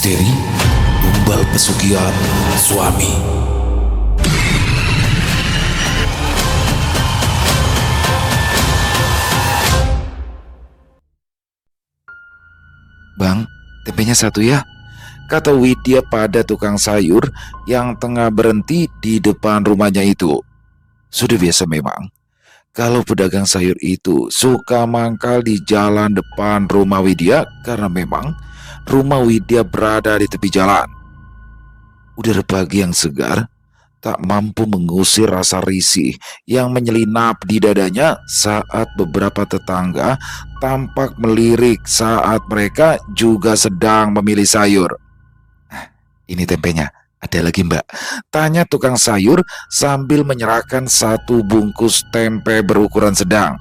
Misteri Tumbal Pesugihan Suami. Bang, tempenya satu ya, kata Widya pada tukang sayur yang tengah berhenti di depan rumahnya itu. Sudah biasa memang, kalau pedagang sayur itu suka mangkal di jalan depan rumah Widya karena memang rumah Widya berada di tepi jalan. Udara pagi yang segar tak mampu mengusir rasa risih yang menyelinap di dadanya saat beberapa tetangga tampak melirik saat mereka juga sedang memilih sayur. Ini tempenya, ada lagi mbak? Tanya tukang sayur sambil menyerahkan satu bungkus tempe berukuran sedang.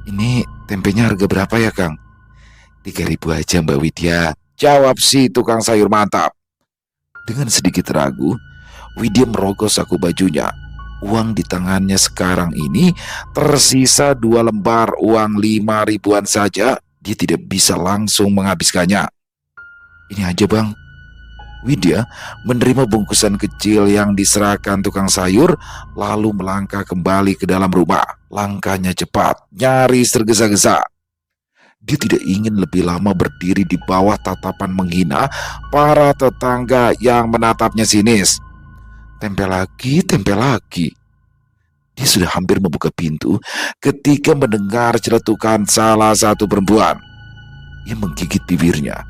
Ini tempenya harga berapa ya Kang? 3.000 aja Mbak Widya, jawab si tukang sayur mantap. Dengan sedikit ragu, Widya merogoh saku bajunya. Uang di tangannya sekarang ini tersisa 2 lembar uang 5.000-an saja. Dia tidak bisa langsung menghabiskannya. Ini aja bang. Widya menerima bungkusan kecil yang diserahkan tukang sayur, lalu melangkah kembali ke dalam rumah. Langkahnya cepat, nyaris tergesa-gesa. Dia tidak ingin lebih lama berdiri di bawah tatapan menghina para tetangga yang menatapnya sinis. Tempe lagi, tempe lagi. Dia sudah hampir membuka pintu ketika mendengar celetukan salah satu perempuan. Ia menggigit bibirnya,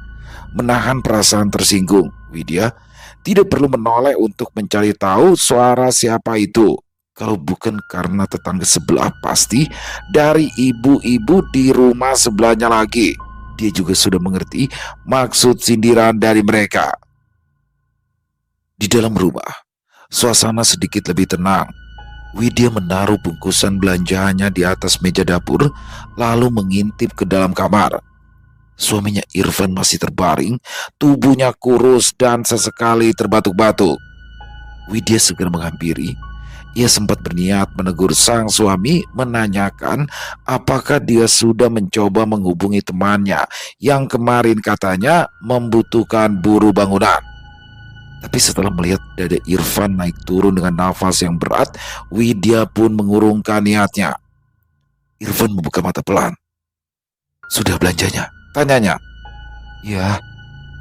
menahan perasaan tersinggung. Widya tidak perlu menoleh untuk mencari tahu suara siapa itu. Kalau bukan karena tetangga sebelah, pasti dari ibu-ibu di rumah sebelahnya lagi. Dia juga sudah mengerti maksud sindiran dari mereka. Di dalam rumah, suasana sedikit lebih tenang. Widya menaruh bungkusan belanjaannya di atas meja dapur, lalu mengintip ke dalam kamar. Suaminya Irfan masih terbaring, tubuhnya kurus dan sesekali terbatuk-batuk. Widya segera menghampiri. Ia sempat berniat menegur sang suami, menanyakan apakah dia sudah mencoba menghubungi temannya yang kemarin katanya membutuhkan buruh bangunan. Tapi setelah melihat dada Irfan naik turun dengan nafas yang berat, Widya pun mengurungkan niatnya. Irfan membuka mata pelan. Sudah belanjanya? Tanyanya. Ya,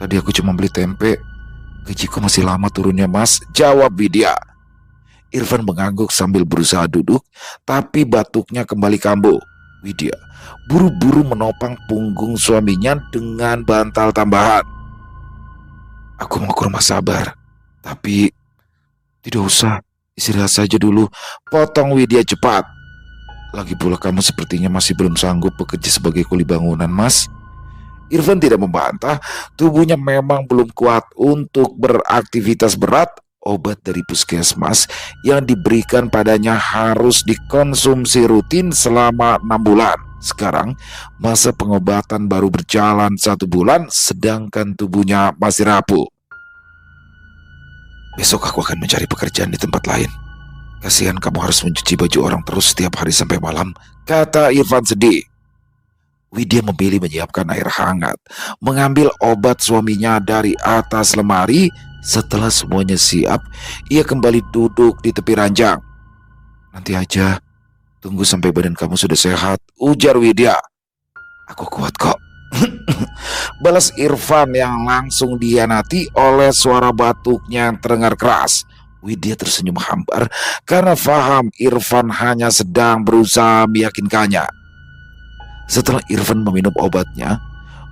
tadi aku cuma beli tempe. Gajiku masih lama turunnya mas, jawab Widya. Irfan mengangguk sambil berusaha duduk, tapi batuknya kembali kambuh. Widya buru-buru menopang punggung suaminya dengan bantal tambahan. Aku mau ke rumah Sabar, tapi tidak usah, istirahat saja dulu, potong Widya cepat. Lagi pula kamu sepertinya masih belum sanggup bekerja sebagai kuli bangunan, mas. Irfan tidak membantah, tubuhnya memang belum kuat untuk beraktivitas berat. Obat dari puskesmas yang diberikan padanya harus dikonsumsi rutin selama 6 bulan. Sekarang masa pengobatan baru berjalan 1 bulan, sedangkan tubuhnya masih rapuh. Besok aku akan mencari pekerjaan di tempat lain. Kasihan kamu harus mencuci baju orang terus setiap hari sampai malam, kata Irfan sedih. Widya memilih menyiapkan air hangat, mengambil obat suaminya dari atas lemari. Setelah semuanya siap, ia kembali duduk di tepi ranjang. Nanti aja, tunggu sampai badan kamu sudah sehat, ujar Widya. Aku kuat kok. Balas Irfan yang langsung dihianati oleh suara batuknya yang terdengar keras. Widya tersenyum hambar karena paham Irfan hanya sedang berusaha meyakinkannya. Setelah Irfan meminum obatnya,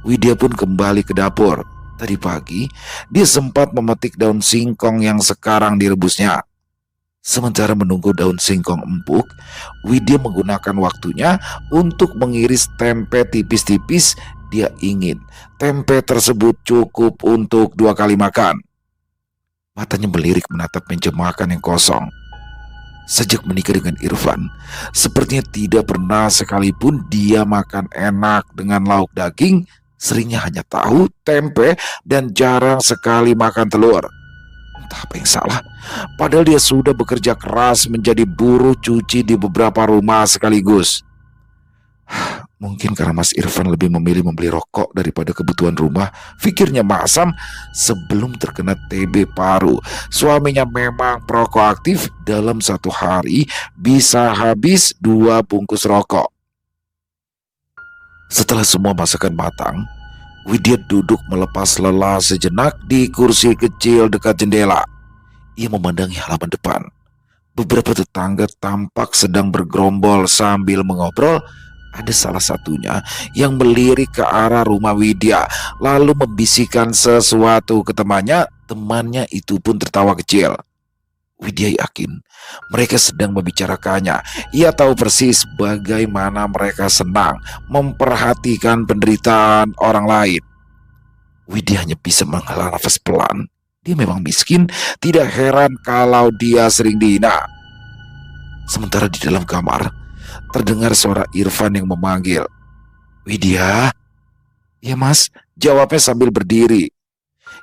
Widya pun kembali ke dapur. Tadi pagi, dia sempat memetik daun singkong yang sekarang direbusnya. Sementara menunggu daun singkong empuk, Widya menggunakan waktunya untuk mengiris tempe tipis-tipis. Dia ingin tempe tersebut cukup untuk 2 kali makan. Matanya melirik menatap meja makan yang kosong. Sejak menikah dengan Irfan, sepertinya tidak pernah sekalipun dia makan enak dengan lauk daging. Seringnya hanya tahu, tempe, dan jarang sekali makan telur. Entah apa yang salah, padahal dia sudah bekerja keras menjadi buruh cuci di beberapa rumah sekaligus. Mungkin karena Mas Irfan lebih memilih membeli rokok daripada kebutuhan rumah, pikirnya Masam sebelum terkena TB paru. Suaminya memang perokok aktif, dalam satu hari bisa habis 2 bungkus rokok. Setelah semua masakan matang, Widya duduk melepas lelah sejenak di kursi kecil dekat jendela. Ia memandangi halaman depan. Beberapa tetangga tampak sedang bergerombol sambil mengobrol. Ada salah satunya yang melirik ke arah rumah Widya, lalu membisikkan sesuatu ke temannya. Temannya itu pun tertawa kecil. Widya yakin mereka sedang membicarakannya. Ia tahu persis bagaimana mereka senang memperhatikan penderitaan orang lain. Widya hanya bisa menghela nafas pelan. Dia memang miskin, tidak heran kalau dia sering dihina. Sementara di dalam kamar, terdengar suara Irfan yang memanggil. "Widya?" "Ya Mas," jawabnya sambil berdiri.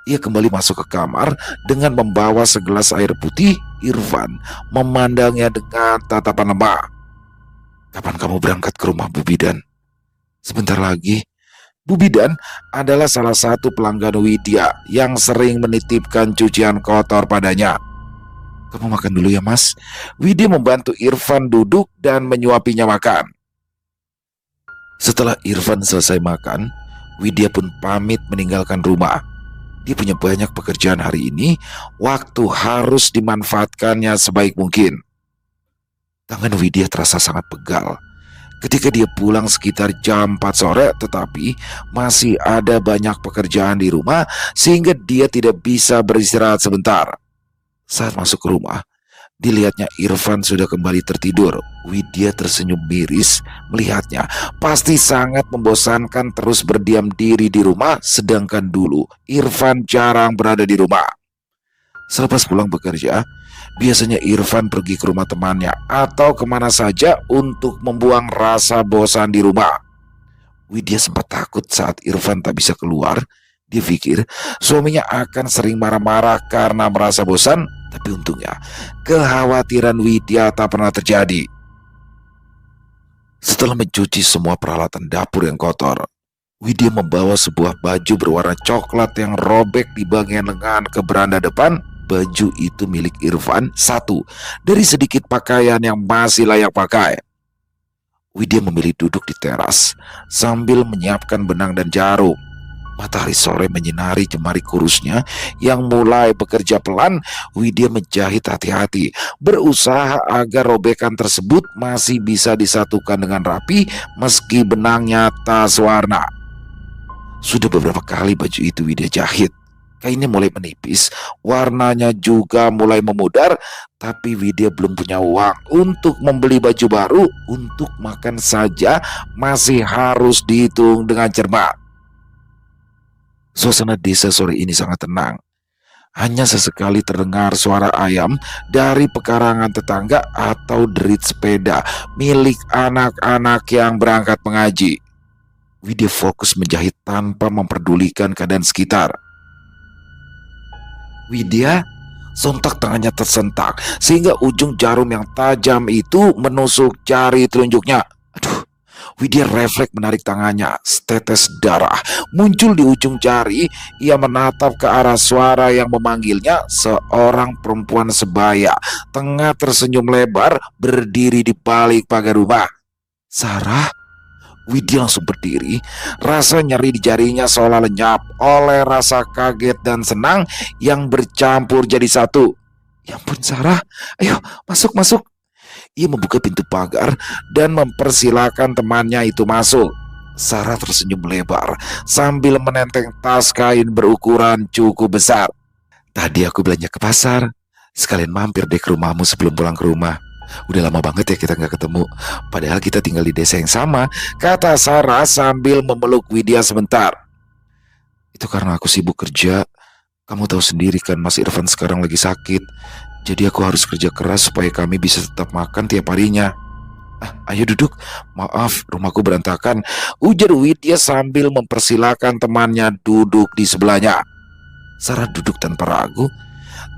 Ia kembali masuk ke kamar dengan membawa segelas air putih. Irfan memandangnya dengan tatapan lemah. "Kapan kamu berangkat ke rumah Bu Bidan?" "Sebentar lagi." Bu Bidan adalah salah satu pelanggan Widya yang sering menitipkan cucian kotor padanya. "Kamu makan dulu ya Mas." Widya membantu Irfan duduk dan menyuapinya makan. Setelah Irfan selesai makan, Widya pun pamit meninggalkan rumah. Dia punya banyak pekerjaan hari ini, waktu harus dimanfaatkannya sebaik mungkin. Tangan Widya terasa sangat pegal ketika dia pulang sekitar jam 4 sore, tetapi masih ada banyak pekerjaan di rumah sehingga dia tidak bisa beristirahat sebentar. Saat masuk ke rumah, dilihatnya Irfan sudah kembali tertidur. Widya tersenyum miris melihatnya. Pasti sangat membosankan terus berdiam diri di rumah, sedangkan dulu Irfan jarang berada di rumah. Selepas pulang bekerja, biasanya Irfan pergi ke rumah temannya atau kemana saja untuk membuang rasa bosan di rumah. Widya sempat takut saat Irfan tak bisa keluar. Dia pikir suaminya akan sering marah-marah karena merasa bosan, tapi untungnya kekhawatiran Widya tak pernah terjadi. Setelah mencuci semua peralatan dapur yang kotor, Widya membawa sebuah baju berwarna coklat yang robek di bagian lengan ke beranda depan. Baju itu milik Irfan, satu dari sedikit pakaian yang masih layak pakai. Widya memilih duduk di teras sambil menyiapkan benang dan jarum. Matahari sore menyinari jemari kurusnya yang mulai bekerja pelan. Widya menjahit hati-hati, berusaha agar robekan tersebut masih bisa disatukan dengan rapi meski benangnya tak sewarna. Sudah beberapa kali baju itu Widya jahit. Kainnya mulai menipis, warnanya juga mulai memudar, tapi Widya belum punya uang untuk membeli baju baru. Untuk makan saja masih harus dihitung dengan cermat. Suasana desa sore ini sangat tenang. Hanya sesekali terdengar suara ayam dari pekarangan tetangga atau derit sepeda milik anak-anak yang berangkat mengaji. Widya fokus menjahit tanpa memperdulikan keadaan sekitar. Widya, sontak tangannya tersentak sehingga ujung jarum yang tajam itu menusuk jari telunjuknya. Aduh, Widya refleks menarik tangannya. Setetes darah muncul di ujung jari. Ia menatap ke arah suara yang memanggilnya. Seorang perempuan sebaya tengah tersenyum lebar berdiri di balik pagar rumah. "Sarah?" Widya langsung berdiri. Rasa nyeri di jarinya seolah lenyap oleh rasa kaget dan senang yang bercampur jadi satu. "Ya ampun Sarah, ayo masuk." Ia membuka pintu pagar dan mempersilahkan temannya itu masuk. Sarah tersenyum lebar sambil menenteng tas kain berukuran cukup besar. "Tadi aku belanja ke pasar, sekalian mampir deh ke rumahmu sebelum pulang ke rumah. Udah lama banget ya kita nggak ketemu, padahal kita tinggal di desa yang sama," kata Sarah sambil memeluk Widya sebentar. "Itu karena aku sibuk kerja. Kamu tahu sendiri kan Mas Irfan sekarang lagi sakit. Jadi aku harus kerja keras supaya kami bisa tetap makan tiap harinya. Ayo duduk. Maaf, rumahku berantakan," ujar Widya sambil mempersilahkan temannya duduk di sebelahnya. Sarah duduk tanpa ragu.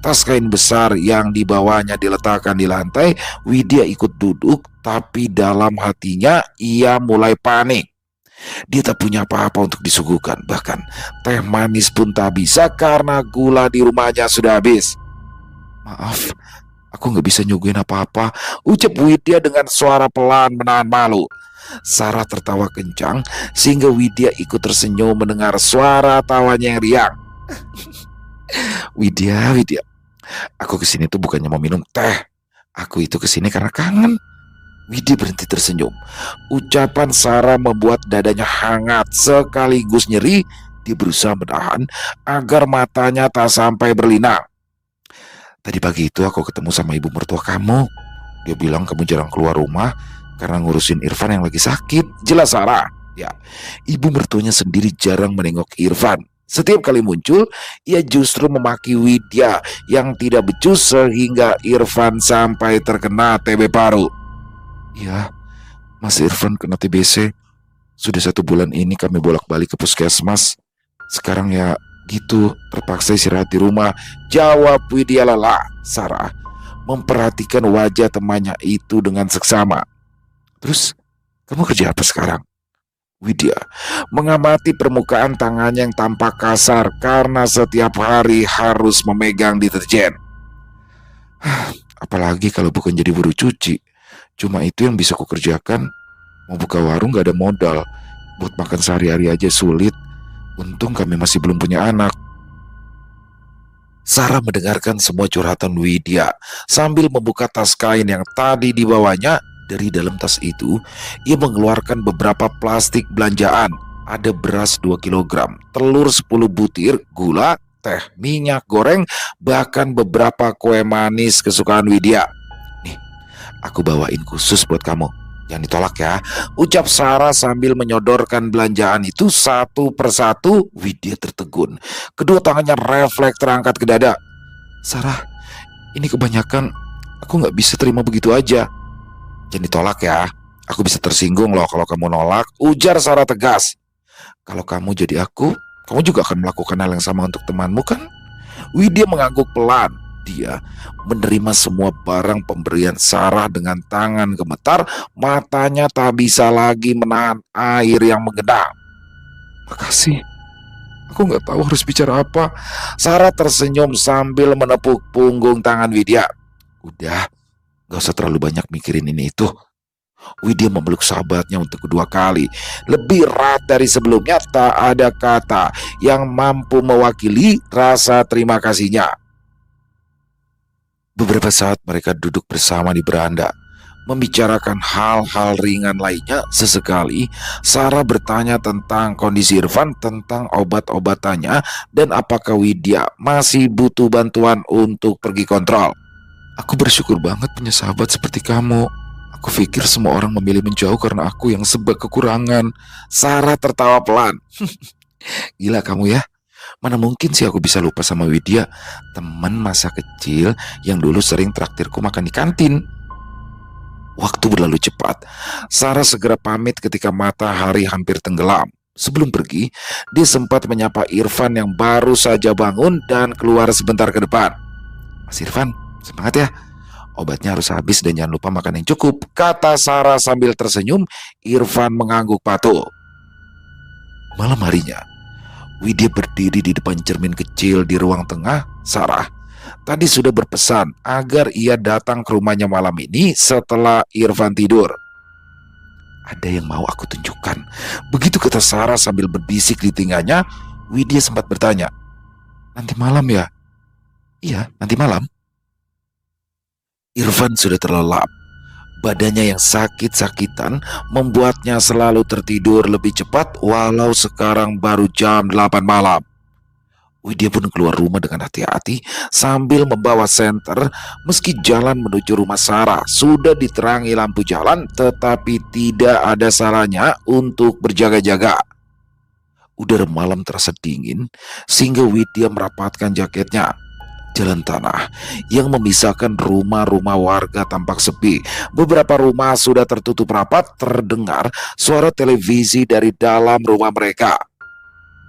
Tas kain besar yang dibawanya diletakkan di lantai. Widya ikut duduk, tapi dalam hatinya ia mulai panik. Dia tak punya apa-apa untuk disuguhkan. Bahkan teh manis pun tak bisa karena gula di rumahnya sudah habis. Maaf, aku nggak bisa nyuguhin apa-apa, ucap Widya dengan suara pelan menahan malu. Sarah tertawa kencang sehingga Widya ikut tersenyum mendengar suara tawanya yang riang. Widya, aku kesini tuh bukannya mau minum teh. Aku itu kesini karena kangen. Widya berhenti tersenyum. Ucapan Sarah membuat dadanya hangat sekaligus nyeri. Dia berusaha menahan agar matanya tak sampai berlinang. Tadi pagi itu aku ketemu sama ibu mertua kamu. Dia bilang kamu jarang keluar rumah karena ngurusin Irfan yang lagi sakit. Jelas Sarah. Ya, ibu mertuanya sendiri jarang menengok Irfan. Setiap kali muncul, ia justru memaki Widya yang tidak becus sehingga Irfan sampai terkena TB paru. Ya, Mas Irfan kena TBC. Sudah 1 bulan ini kami bolak-balik ke puskesmas. Sekarang ya gitu, terpaksa istirahat di rumah, jawab Widya lelah. Sarah memperhatikan wajah temannya itu dengan seksama. Terus, kamu kerja apa sekarang? Widya mengamati permukaan tangannya yang tampak kasar karena setiap hari harus memegang deterjen. Apalagi kalau bukan jadi buruh cuci. Cuma itu yang bisa kukerjakan. Mau buka warung gak ada modal. Buat makan sehari-hari aja sulit. Untung kami masih belum punya anak. Sarah mendengarkan semua curhatan Widya sambil membuka tas kain yang tadi dibawanya. Dari dalam tas itu, ia mengeluarkan beberapa plastik belanjaan. Ada beras 2 kilogram, telur 10 butir, gula, teh, minyak goreng, bahkan beberapa kue manis kesukaan Widya. Nih, aku bawain khusus buat kamu. Jangan ditolak ya, ucap Sarah sambil menyodorkan belanjaan itu satu persatu. Widya tertegun. Kedua tangannya refleks terangkat ke dada. Sarah, ini kebanyakan. Aku gak bisa terima begitu aja. Jangan ditolak ya. Aku bisa tersinggung loh kalau kamu nolak, ujar Sarah tegas. Kalau kamu jadi aku, kamu juga akan melakukan hal yang sama untuk temanmu kan? Widya mengangguk pelan. Dia menerima semua barang pemberian Sarah dengan tangan gemetar, matanya tak bisa lagi menahan air yang menggenang. Makasih. Aku nggak tahu harus bicara apa. Sarah tersenyum sambil menepuk punggung tangan Widya. Udah, gak usah terlalu banyak mikirin ini itu. Widya memeluk sahabatnya untuk kedua kali. Lebih erat dari sebelumnya, tak ada kata yang mampu mewakili rasa terima kasihnya. Beberapa saat mereka duduk bersama di beranda, membicarakan hal-hal ringan lainnya. Sesekali Sarah bertanya tentang kondisi Irfan, tentang obat-obatannya, dan apakah Widya masih butuh bantuan untuk pergi kontrol. Aku bersyukur banget punya sahabat seperti kamu. Aku pikir semua orang memilih menjauh karena aku yang sebab kekurangan. Sarah tertawa pelan. Gila kamu ya. Mana mungkin sih aku bisa lupa sama Widya, teman masa kecil yang dulu sering traktirku makan di kantin. Waktu berlalu cepat. Sarah segera pamit ketika matahari hampir tenggelam. Sebelum pergi, dia sempat menyapa Irfan yang baru saja bangun dan keluar sebentar ke depan. Mas Irfan, semangat ya. Obatnya harus habis dan jangan lupa makan yang cukup, kata Sarah sambil tersenyum. Irfan mengangguk patuh. Malam harinya, Widya berdiri di depan cermin kecil di ruang tengah. Sarah tadi sudah berpesan agar ia datang ke rumahnya malam ini setelah Irfan tidur. Ada yang mau aku tunjukkan. Begitu kata Sarah sambil berbisik di telinganya. Widya sempat bertanya, nanti malam ya? Iya, nanti malam. Irfan sudah terlelap. Badannya yang sakit-sakitan membuatnya selalu tertidur lebih cepat walau sekarang baru jam 8 malam. Widya pun keluar rumah dengan hati-hati sambil membawa senter. Meski jalan menuju rumah Sarah sudah diterangi lampu jalan, tetapi tidak ada salahnya untuk berjaga-jaga. Udara malam terasa dingin sehingga Widya merapatkan jaketnya. Jalan tanah yang memisahkan rumah-rumah warga tampak sepi. Beberapa rumah sudah tertutup rapat. Terdengar suara televisi dari dalam rumah mereka.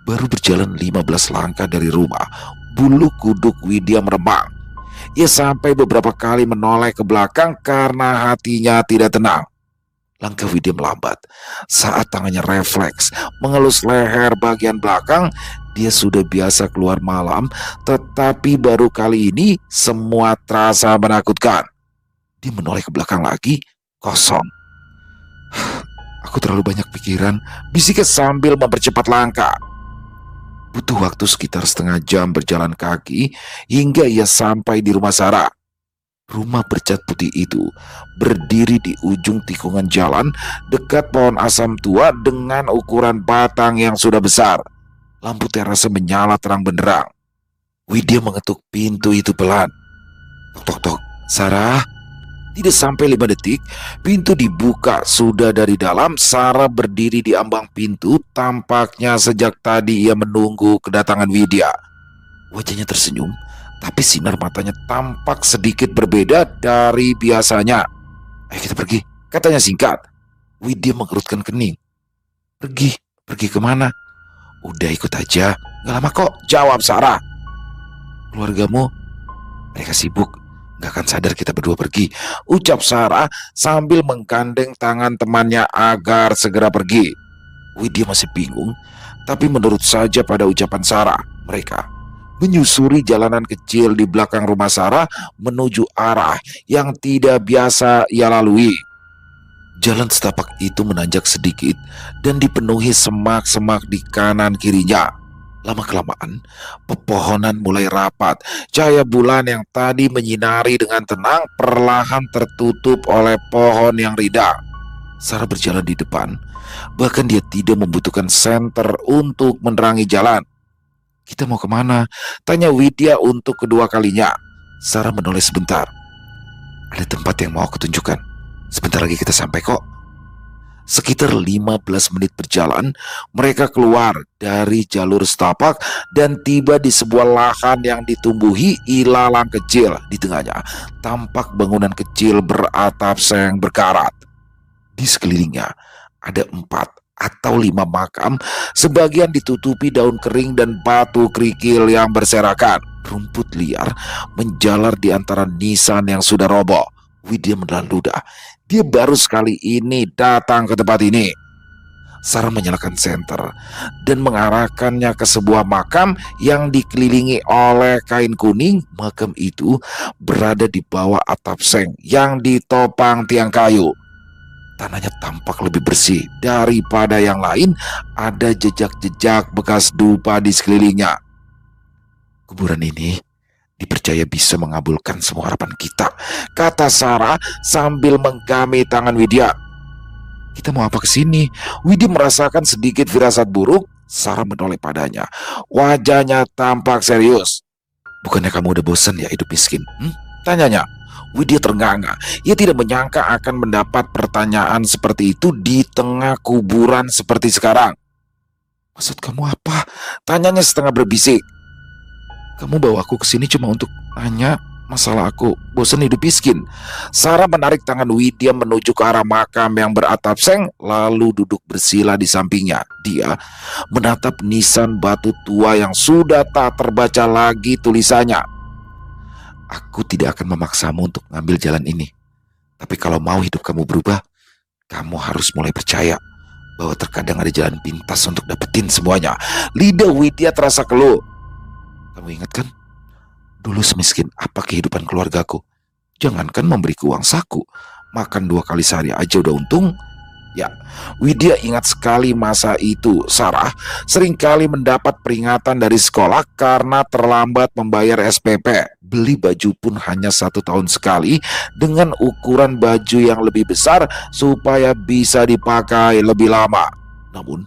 Baru berjalan 15 langkah dari rumah, bulu kuduk Widya meremang. Ia sampai beberapa kali menoleh ke belakang karena hatinya tidak tenang. Langkah Widya melambat. Saat tangannya refleks mengelus leher bagian belakang, dia sudah biasa keluar malam, tetapi baru kali ini semua terasa menakutkan. Dia menoleh ke belakang lagi, kosong. Aku terlalu banyak pikiran, bisiknya sambil mempercepat langkah. Butuh waktu sekitar setengah jam berjalan kaki hingga ia sampai di rumah Sarah. Rumah bercat putih itu berdiri di ujung tikungan jalan dekat pohon asam tua dengan ukuran batang yang sudah besar. Lampu terase menyala terang benderang. Widya mengetuk pintu itu pelan. Tok tok tok. Sarah? Tidak sampai 5 detik, pintu dibuka. Sudah dari dalam, Sarah berdiri di ambang pintu. Tampaknya sejak tadi ia menunggu kedatangan Widya. Wajahnya tersenyum, tapi sinar matanya tampak sedikit berbeda dari biasanya. Ayo kita pergi, katanya singkat. Widya mengerutkan kening. Pergi? Pergi kemana? Udah ikut aja, gak lama kok, jawab Sarah. Keluargamu? Mereka sibuk, gak akan sadar kita berdua pergi, ucap Sarah sambil menggandeng tangan temannya agar segera pergi. Widya masih bingung, tapi menurut saja pada ucapan Sarah. Mereka menyusuri jalanan kecil di belakang rumah Sarah menuju arah yang tidak biasa ia lalui. Jalan setapak itu menanjak sedikit dan dipenuhi semak-semak di kanan kirinya. Lama-kelamaan, pepohonan mulai rapat. Cahaya bulan yang tadi menyinari dengan tenang perlahan tertutup oleh pohon yang rindang. Sarah berjalan di depan, bahkan dia tidak membutuhkan senter untuk menerangi jalan. Kita mau kemana? Tanya Widya untuk kedua kalinya. Sarah menoleh sebentar. Ada tempat yang mau aku tunjukkan. Sebentar lagi kita sampai kok. Sekitar 15 menit berjalan, mereka keluar dari jalur setapak dan tiba di sebuah lahan yang ditumbuhi ilalang kecil. Di tengahnya tampak bangunan kecil beratap seng berkarat. Di sekelilingnya ada 4 atau 5 makam, sebagian ditutupi daun kering dan batu kerikil yang berserakan. Rumput liar menjalar di antara nisan yang sudah roboh. Widya menelan ludah. Dia baru sekali ini datang ke tempat ini. Sarah menyalakan senter dan mengarahkannya ke sebuah makam yang dikelilingi oleh kain kuning. Makam itu berada di bawah atap seng yang ditopang tiang kayu. Tanahnya tampak lebih bersih daripada yang lain. Ada jejak-jejak bekas dupa di sekelilingnya. Kuburan ini dipercaya bisa mengabulkan semua harapan kita, kata Sarah sambil menggami tangan Widya. Kita mau apa ke sini? Widya merasakan sedikit firasat buruk. Sarah menoleh padanya. Wajahnya tampak serius. Bukannya kamu udah bosan ya hidup miskin? Tanyanya. Widya ternganga. Ia tidak menyangka akan mendapat pertanyaan seperti itu di tengah kuburan seperti sekarang. Maksud kamu apa? Tanyanya setengah berbisik. Kamu bawa aku ke sini cuma untuk nanya masalah aku bosan hidup miskin. Sarah menarik tangan Widya menuju ke arah makam yang beratap seng, lalu duduk bersila di sampingnya. Dia menatap nisan batu tua yang sudah tak terbaca lagi tulisannya. Aku tidak akan memaksamu untuk ngambil jalan ini. Tapi kalau mau hidup kamu berubah, kamu harus mulai percaya bahwa terkadang ada jalan pintas untuk dapetin semuanya. Lidah Widya terasa keluh. Kamu ingat kan? Dulu semiskin apa kehidupan keluargaku. Jangankan memberiku uang saku, makan 2 kali sehari aja udah untung. Ya, Widya ingat sekali masa itu. Sarah seringkali mendapat peringatan dari sekolah karena terlambat membayar SPP. Beli baju pun hanya 1 tahun sekali dengan ukuran baju yang lebih besar supaya bisa dipakai lebih lama. Namun,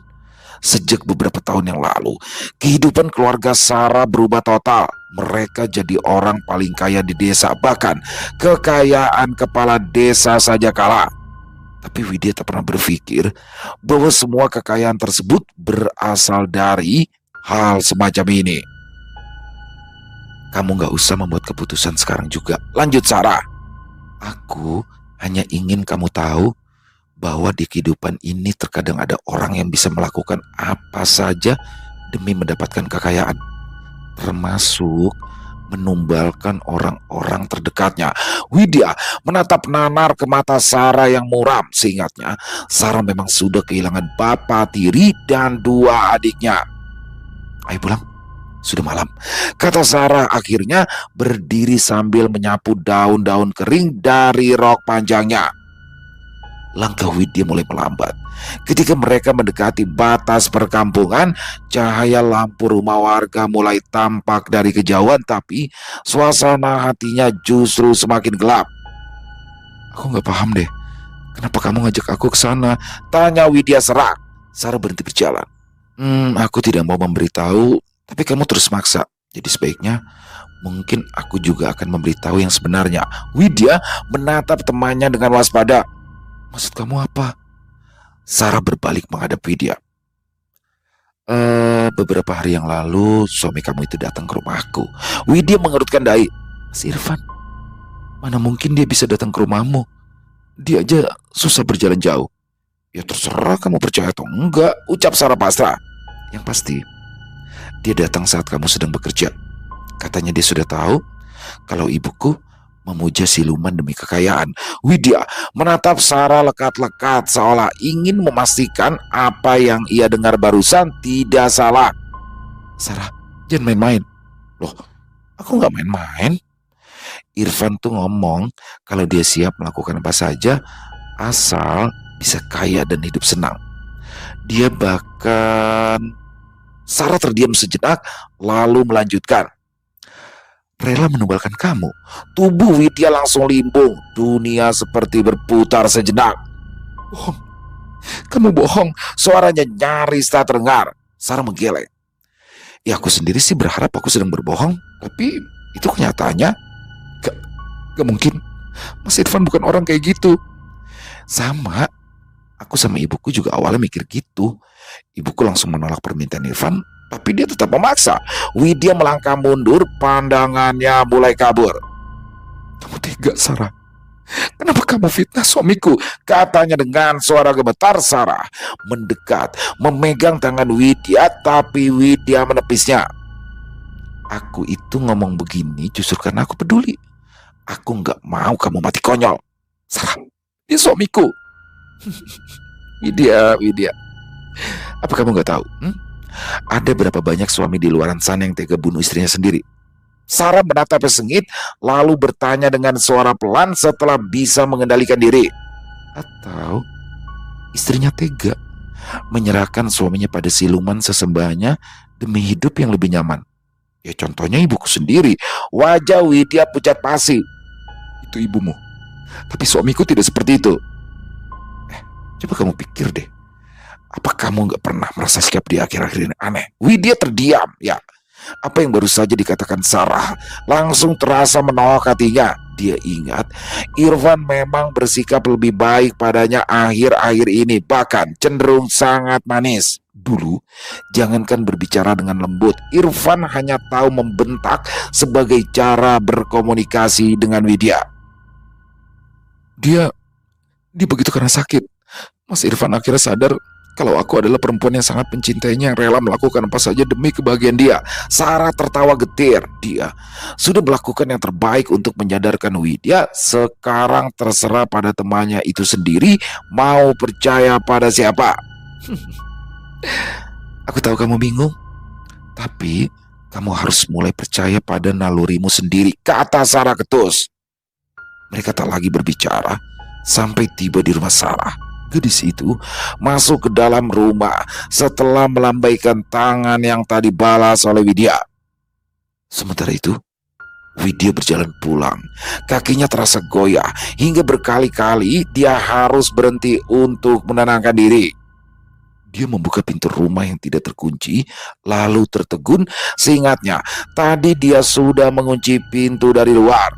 sejak beberapa tahun yang lalu, kehidupan keluarga Sarah berubah total. Mereka jadi orang paling kaya di desa, bahkan kekayaan kepala desa saja kalah. Tapi Widya tak pernah berpikir bahwa semua kekayaan tersebut berasal dari hal semacam ini. Kamu gak usah membuat keputusan sekarang juga, lanjut Sarah. Aku hanya ingin kamu tahu bahwa di kehidupan ini terkadang ada orang yang bisa melakukan apa saja demi mendapatkan kekayaan, termasuk menumbalkan orang-orang terdekatnya. Widya menatap nanar ke mata Sarah yang muram. Seingatnya, Sarah memang sudah kehilangan bapak tiri dan dua adiknya. Ayo pulang, sudah malam, kata Sarah akhirnya berdiri sambil menyapu daun-daun kering dari rok panjangnya. Langkah Widya mulai melambat. Ketika mereka mendekati batas perkampungan, cahaya lampu rumah warga mulai tampak dari kejauhan, tapi suasana hatinya justru semakin gelap. Aku nggak paham deh, kenapa kamu ngajak aku ke sana? Tanya Widya serak. Sarah berhenti berjalan. Aku tidak mau memberitahu, tapi kamu terus maksa. Jadi sebaiknya mungkin aku juga akan memberitahu yang sebenarnya. Widya menatap temannya dengan waspada. Maksud kamu apa? Sarah berbalik menghadap Widya. Beberapa hari yang lalu suami kamu itu datang ke rumahku. Widya mengerutkan dahi. Mas Irfan, mana mungkin dia bisa datang ke rumahmu? Dia aja susah berjalan jauh. Ya terserah kamu percaya atau enggak, ucap Sarah pasrah. Yang pasti, dia datang saat kamu sedang bekerja. Katanya dia sudah tahu kalau ibuku memuja siluman demi kekayaan. Widya menatap Sarah lekat-lekat seolah ingin memastikan apa yang ia dengar barusan tidak salah. Sarah, jangan main-main. Loh, aku nggak main-main. Irfan tuh ngomong kalau dia siap melakukan apa saja asal bisa kaya dan hidup senang. Dia bahkan... Sarah terdiam sejenak lalu melanjutkan. Rela menumbalkan kamu. Tubuh Widya langsung limbung. Dunia seperti berputar sejenak. Bohong. Kamu bohong. Suaranya nyaris tak terdengar. Sarah menggeleng. Ya aku sendiri sih berharap aku sedang berbohong. Tapi itu kenyataannya. Gak mungkin. Mas Irfan bukan orang kayak gitu. Sama. Aku sama ibuku juga awalnya mikir gitu. Ibuku langsung menolak permintaan Irfan, tapi dia tetap memaksa. Widya melangkah mundur, pandangannya mulai kabur. Kamu tega, Sarah. Kenapa kamu fitnah suamiku? Katanya dengan suara gemetar. Sarah mendekat, memegang tangan Widya, tapi Widya menepisnya. Aku itu ngomong begini justru karena aku peduli. Aku gak mau kamu mati konyol. Sarah, dia suamiku. Widya. Apa kamu gak tahu? Ada berapa banyak suami di luaran sana yang tega bunuh istrinya sendiri? Sarah menatapnya sengit, lalu bertanya dengan suara pelan setelah bisa mengendalikan diri. Atau istrinya tega menyerahkan suaminya pada siluman sesembahnya demi hidup yang lebih nyaman. Ya contohnya ibuku sendiri. Wajah Widya pucat pasi. Itu ibumu. Tapi suamiku tidak seperti itu. Coba kamu pikir deh. Apa kamu gak pernah merasa sikap dia akhir-akhir ini aneh? Widya terdiam, ya. Apa yang baru saja dikatakan Sarah langsung terasa menohok hatinya. Dia ingat Irfan memang bersikap lebih baik padanya akhir-akhir ini, bahkan cenderung sangat manis. Dulu, jangankan berbicara dengan lembut, Irfan hanya tahu membentak sebagai cara berkomunikasi dengan Widya. Dia begitu karena sakit. Mas Irfan akhirnya sadar kalau aku adalah perempuan yang sangat mencintainya, yang rela melakukan apa saja demi kebahagiaan dia. Sarah tertawa getir. Dia sudah melakukan yang terbaik untuk menyadarkan Widya. Sekarang terserah pada temannya itu sendiri mau percaya pada siapa. Aku tahu kamu bingung, tapi kamu harus mulai percaya pada nalurimu sendiri, kata Sarah ketus. Mereka tak lagi berbicara sampai tiba di rumah Sarah. Gadis itu masuk ke dalam rumah setelah melambaikan tangan yang tadi balas oleh Widya. Sementara itu, Widya berjalan pulang. Kakinya terasa goyah hingga berkali-kali dia harus berhenti untuk menenangkan diri. Dia membuka pintu rumah yang tidak terkunci, lalu tertegun. Seingatnya, tadi dia sudah mengunci pintu dari luar.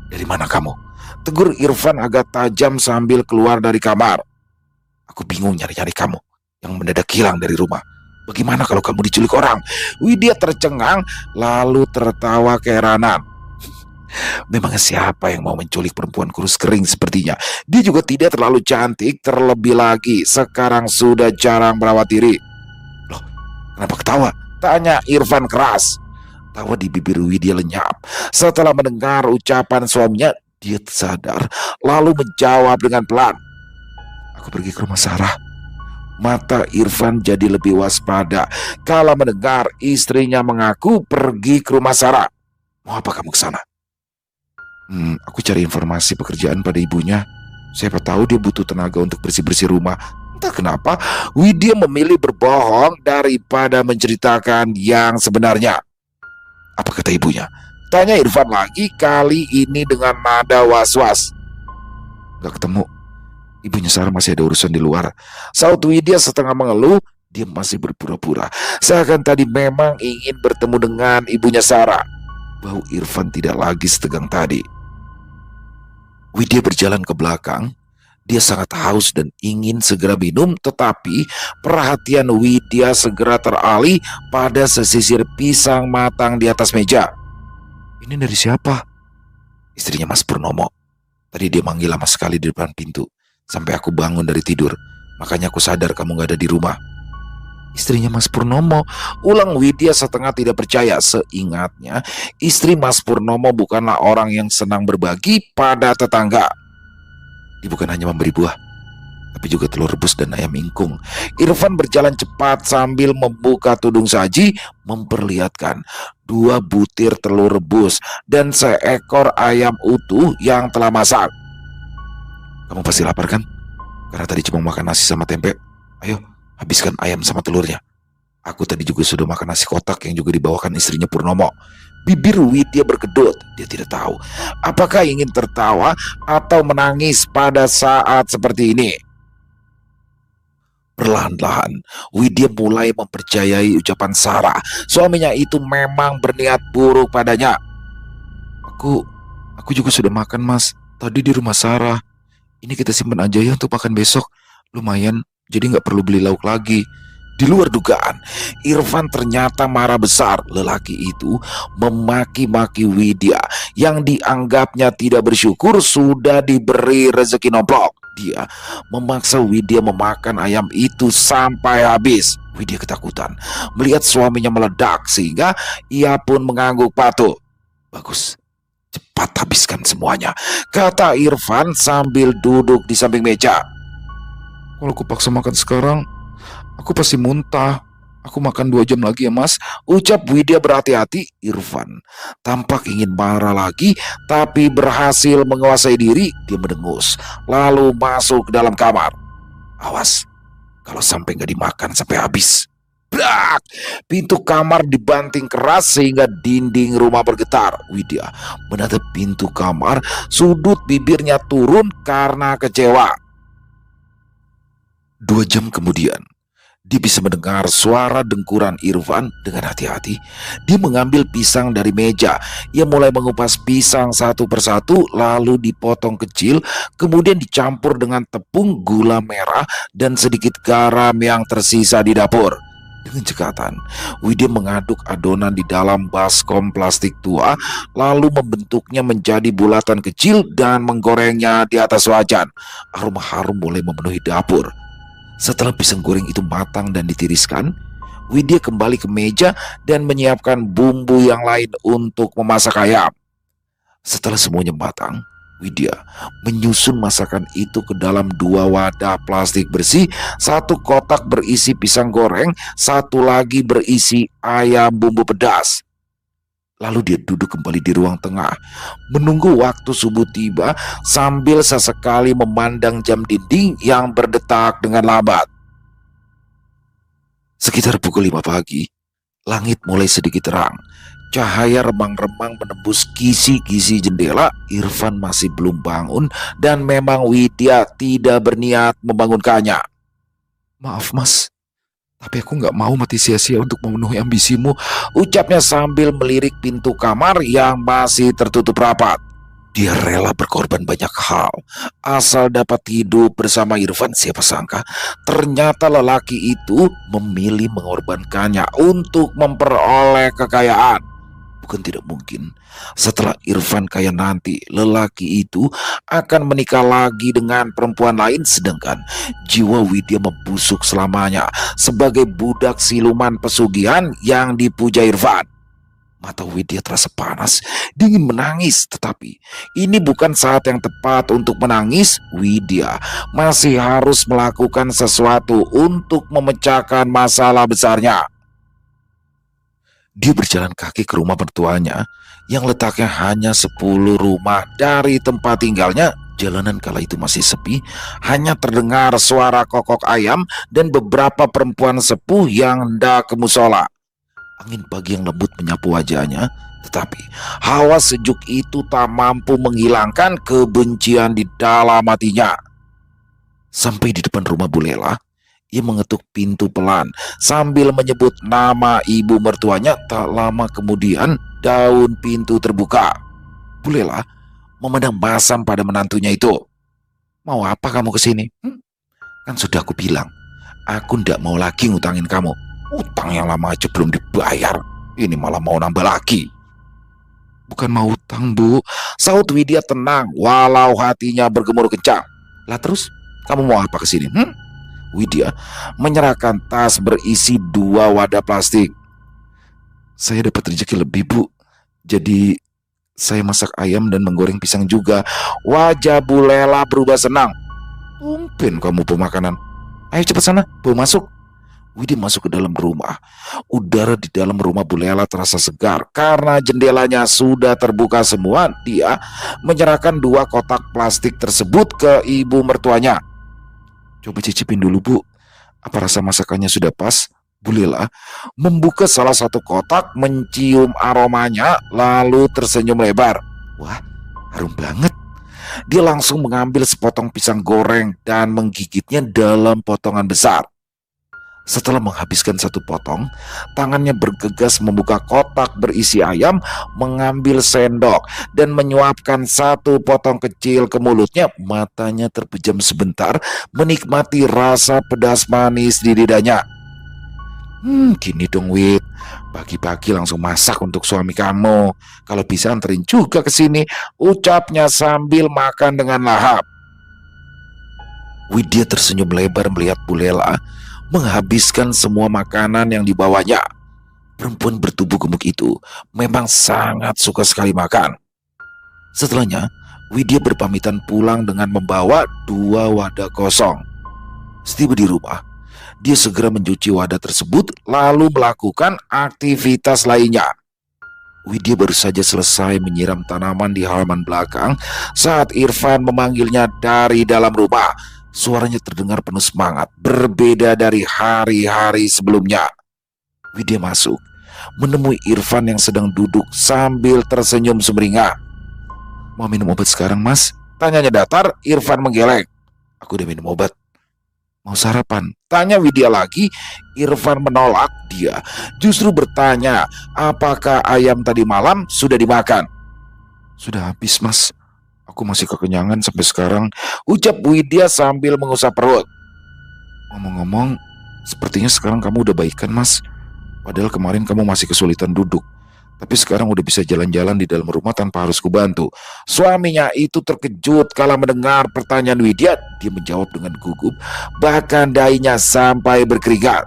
Dari mana kamu? Tegur Irfan agak tajam sambil keluar dari kamar. Aku bingung nyari-nyari kamu yang mendadak hilang dari rumah. Bagaimana kalau kamu diculik orang? Widya tercengang lalu tertawa keheranan. Memangnya siapa yang mau menculik perempuan kurus kering sepertinya? Dia juga tidak terlalu cantik, terlebih lagi sekarang sudah jarang merawat diri. Loh, kenapa ketawa? Tanya Irfan keras. Tawa di bibir Widya lenyap. Setelah mendengar ucapan suaminya, dia sadar lalu menjawab dengan pelan, "Aku pergi ke rumah Sarah." Mata Irfan jadi lebih waspada kala mendengar istrinya mengaku pergi ke rumah Sarah. "Mau apa kamu ke sana?" Aku cari informasi pekerjaan pada ibunya. Siapa tahu dia butuh tenaga untuk bersih-bersih rumah." Entah kenapa Widya memilih berbohong daripada menceritakan yang sebenarnya. "Apa kata ibunya?" tanya Irfan lagi, kali ini dengan nada was-was. "Gak ketemu. Ibunya Sarah masih ada urusan di luar," saut Widya setengah mengeluh. Dia masih berpura-pura seakan tadi memang ingin bertemu dengan ibunya Sarah. Bau Irfan tidak lagi setegang tadi. Widya berjalan ke belakang. Dia sangat haus dan ingin segera minum, tetapi perhatian Widya segera teralih pada sesisir pisang matang di atas meja. "Ini dari siapa?" "Istrinya Mas Purnomo. Tadi dia manggil lama sekali di depan pintu, sampai aku bangun dari tidur. Makanya aku sadar kamu gak ada di rumah." "Istrinya Mas Purnomo?" ulang Widya setengah tidak percaya. Seingatnya, istri Mas Purnomo bukanlah orang yang senang berbagi pada tetangga. Dia bukan hanya memberi buah, tapi juga telur rebus dan ayam ingkung. Irfan berjalan cepat sambil membuka tudung saji, memperlihatkan 2 butir telur rebus dan seekor ayam utuh yang telah masak. "Kamu pasti lapar kan? Karena tadi cuma makan nasi sama tempe. Ayo, habiskan ayam sama telurnya. Aku tadi juga sudah makan nasi kotak yang juga dibawakan istrinya Purnomo." Bibir Widya berkedut. Dia tidak tahu apakah ingin tertawa atau menangis pada saat seperti ini. Perlahan-lahan Widya mulai mempercayai ucapan Sarah. Suaminya itu memang berniat buruk padanya. Aku juga sudah makan, Mas. Tadi di rumah Sarah. Ini kita simpan aja ya untuk makan besok. Lumayan, jadi nggak perlu beli lauk lagi." Di luar dugaan, Irfan ternyata marah besar. Lelaki itu memaki-maki Widya yang dianggapnya tidak bersyukur sudah diberi rezeki nomplok. Dia memaksa Widya memakan ayam itu sampai habis. Widya ketakutan melihat suaminya meledak sehingga ia pun mengangguk patuh. "Bagus, cepat habiskan semuanya," kata Irfan sambil duduk di samping meja. "Kalau aku paksa makan sekarang, aku pasti muntah. Aku makan 2 jam lagi ya, Mas," ucap Widya berhati-hati. Irfan tampak ingin marah lagi, tapi berhasil menguasai diri. Dia mendengus, lalu masuk ke dalam kamar. "Awas, kalau sampai gak dimakan sampai habis." Brak! Pintu kamar dibanting keras sehingga dinding rumah bergetar. Widya menatap pintu kamar, sudut bibirnya turun karena kecewa. 2 jam kemudian, dia bisa mendengar suara dengkuran Irfan. Dengan hati-hati, dia mengambil pisang dari meja. Ia mulai mengupas pisang satu persatu, lalu dipotong kecil, kemudian dicampur dengan tepung, gula merah, dan sedikit garam yang tersisa di dapur. Dengan cekatan, Widya mengaduk adonan di dalam baskom plastik tua, lalu membentuknya menjadi bulatan kecil dan menggorengnya di atas wajan. Aroma harum mulai memenuhi dapur. Setelah pisang goreng itu matang dan ditiriskan, Widya kembali ke meja dan menyiapkan bumbu yang lain untuk memasak ayam. Setelah semuanya matang, Widya menyusun masakan itu ke dalam 2 wadah plastik bersih, 1 kotak berisi pisang goreng, 1 lagi berisi ayam bumbu pedas. Lalu dia duduk kembali di ruang tengah, menunggu waktu subuh tiba sambil sesekali memandang jam dinding yang berdetak dengan lambat. Sekitar pukul 5 pagi, langit mulai sedikit terang. Cahaya remang-remang menembus kisi-kisi jendela. Irfan masih belum bangun dan memang Widya tidak berniat membangunkannya. "Maaf, Mas, tapi aku nggak mau mati sia-sia untuk memenuhi ambisimu," ucapnya sambil melirik pintu kamar yang masih tertutup rapat. Dia rela berkorban banyak hal asal dapat hidup bersama Irfan. Siapa sangka ternyata lelaki itu memilih mengorbankannya untuk memperoleh kekayaan. Bukan tidak mungkin setelah Irfan kaya nanti lelaki itu akan menikah lagi dengan perempuan lain, sedangkan jiwa Widya membusuk selamanya sebagai budak siluman pesugihan yang dipuja Irfan. Mata Widya terasa panas, dingin menangis. Tetapi ini bukan saat yang tepat untuk menangis. Widya masih harus melakukan sesuatu untuk memecahkan masalah besarnya. Dia berjalan kaki ke rumah mertuanya yang letaknya hanya 10 rumah dari tempat tinggalnya. Jalanan kala itu masih sepi, hanya terdengar suara kokok ayam dan beberapa perempuan sepuh yang hendak ke musola. Angin pagi yang lembut menyapu wajahnya, tetapi hawa sejuk itu tak mampu menghilangkan kebencian di dalam hatinya. Sampai di depan rumah Bu Lela, ia mengetuk pintu pelan sambil menyebut nama ibu mertuanya. Tak lama kemudian, daun pintu terbuka. Bu Lela memandang masam pada menantunya itu. "Mau apa kamu kesini? Kan sudah aku bilang, aku ndak mau lagi ngutangin kamu. Utang yang lama aja belum dibayar. Ini malah mau nambah lagi." "Bukan mau utang, Bu," saut Widya tenang walau hatinya bergemuruh kencang. "Lah terus, kamu mau apa kesini? Widya menyerahkan tas berisi 2 wadah plastik. "Saya dapat rezeki lebih, Bu. Jadi saya masak ayam dan menggoreng pisang juga." Wajah Bu Lela berubah senang. "Tumben kamu pemakanan. Ayo cepat sana, bawa masuk." Widya masuk ke dalam rumah. Udara di dalam rumah Bu Lela terasa segar karena jendelanya sudah terbuka semua. Dia menyerahkan 2 kotak plastik tersebut ke ibu mertuanya. "Coba cicipin dulu, Bu. Apa rasa masakannya sudah pas?" Bu Lela membuka salah satu kotak, mencium aromanya, lalu tersenyum lebar. "Wah, harum banget." Dia langsung mengambil sepotong pisang goreng dan menggigitnya dalam potongan besar. Setelah menghabiskan 1 potong, tangannya bergegas membuka kotak berisi ayam, mengambil sendok, dan menyuapkan 1 potong kecil ke mulutnya. Matanya terpejam sebentar, menikmati rasa pedas manis di lidahnya. Gini dong, Wid. Pagi-pagi langsung masak untuk suami kamu. Kalau bisa anterin juga ke sini," ucapnya sambil makan dengan lahap. Widya tersenyum lebar melihat Bu Lela menghabiskan semua makanan yang dibawanya. Perempuan bertubuh gemuk itu memang sangat suka sekali makan. Setelahnya, Widya berpamitan pulang dengan membawa 2 wadah kosong. Setiba di rumah, dia segera mencuci wadah tersebut lalu melakukan aktivitas lainnya. Widya baru saja selesai menyiram tanaman di halaman belakang saat Irfan memanggilnya dari dalam rumah. Suaranya terdengar penuh semangat, berbeda dari hari-hari sebelumnya. Widya masuk, menemui Irfan yang sedang duduk sambil tersenyum sumringah. "Mau minum obat sekarang, Mas?" tanyanya datar. Irfan menggeleng. "Aku udah minum obat." "Mau sarapan?" tanya Widya lagi. Irfan menolak. Dia justru bertanya, apakah ayam tadi malam sudah dimakan. "Sudah habis, Mas. Aku masih kekenyangan sampai sekarang," ucap Widya sambil mengusap perut. "Ngomong-ngomong, sepertinya sekarang kamu udah baikan, Mas. Padahal kemarin kamu masih kesulitan duduk. Tapi sekarang udah bisa jalan-jalan di dalam rumah tanpa harus kubantu." Suaminya itu terkejut kala mendengar pertanyaan Widya. Dia menjawab dengan gugup, bahkan dahinya sampai berkeringat.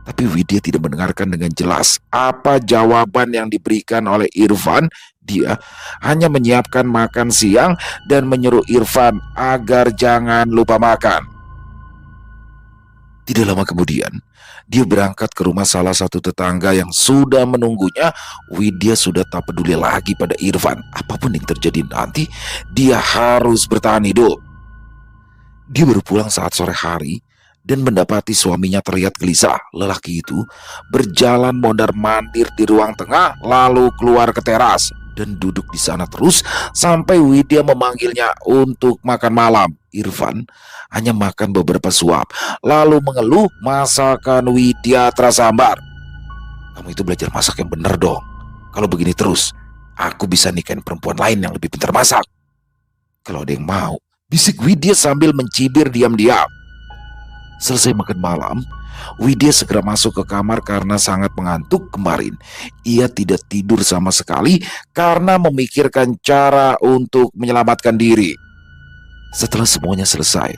Tapi Widya tidak mendengarkan dengan jelas apa jawaban yang diberikan oleh Irfan. Dia hanya menyiapkan makan siang dan menyuruh Irfan agar jangan lupa makan. Tidak lama kemudian, dia berangkat ke rumah salah satu tetangga yang sudah menunggunya. Widya sudah tak peduli lagi pada Irfan. Apapun yang terjadi nanti, dia harus bertahan hidup. Dia baru pulang saat sore hari dan mendapati suaminya terlihat gelisah. Lelaki itu berjalan mondar-mandir di ruang tengah, lalu keluar ke teras dan duduk di sana terus sampai Widya memanggilnya untuk makan malam. Irfan hanya makan beberapa suap, lalu mengeluh masakan Widya terasa hambar. "Kamu itu belajar masak yang benar dong. Kalau begini terus, aku bisa nikahin perempuan lain yang lebih pintar masak." "Kalau ada yang mau," bisik Widya sambil mencibir diam-diam. Selesai makan malam, Widya segera masuk ke kamar karena sangat mengantuk. Kemarin ia tidak tidur sama sekali karena memikirkan cara untuk menyelamatkan diri. Setelah semuanya selesai,